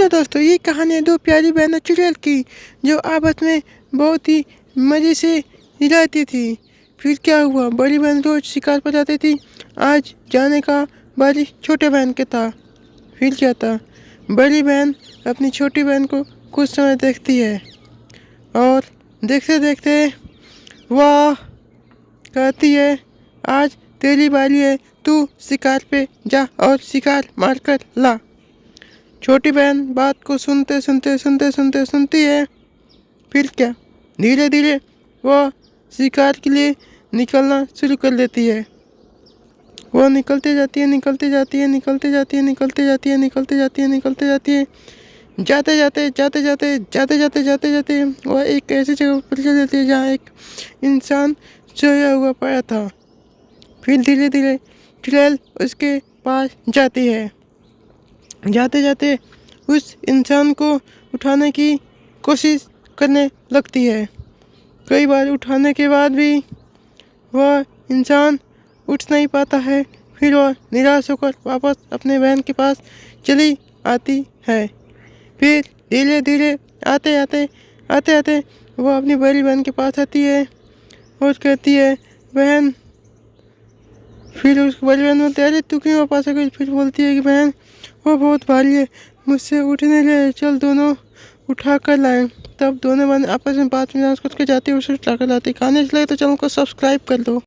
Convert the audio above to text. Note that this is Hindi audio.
सुनो दोस्तों, ये कहानी है दो प्यारी बहनों चुड़ैल की, जो आपस में बहुत ही मज़े से रहती थी। फिर क्या हुआ, बड़ी बहन रोज शिकार पर जाती थी। आज जाने का बारी छोटे बहन के था। फिर क्या था, बड़ी बहन अपनी छोटी बहन को कुछ समय देखती है और देखते देखते वाह कहती है, आज तेरी बारी है, तू शिकार पे जा और शिकार मार कर ला। छोटी बहन बात को सुनती है। फिर क्या, धीरे धीरे वह शिकार के लिए निकलना शुरू कर देती है। वह निकलते जाती है, जाते जाते वह एक ऐसी जगह पर चल जाती है जहाँ एक इंसान सोया हुआ पड़ा था। फिर धीरे धीरे चुड़ैल उसके पास जाती है। जाते जाते उस इंसान को उठाने की कोशिश करने लगती है। कई बार उठाने के बाद भी वह इंसान उठ नहीं पाता है। फिर वह निराश होकर वापस अपने बहन के पास चली आती है। फिर धीरे धीरे आते आते वह अपनी बड़ी बहन के पास आती है और कहती है, बहन। फिर उस बड़ी बहन बोलती है, अरे तू क्यों वापस आ गई? फिर बोलती है कि बहन, वो बहुत भारी है, मुझसे उठने ले, चल दोनों उठा कर लाएं। तब दोनों बहन आपस में बात विचार करके जाती है, उसे उठा कर लाती। कहानी अच्छा लगे तो चैनल को सब्सक्राइब कर दो।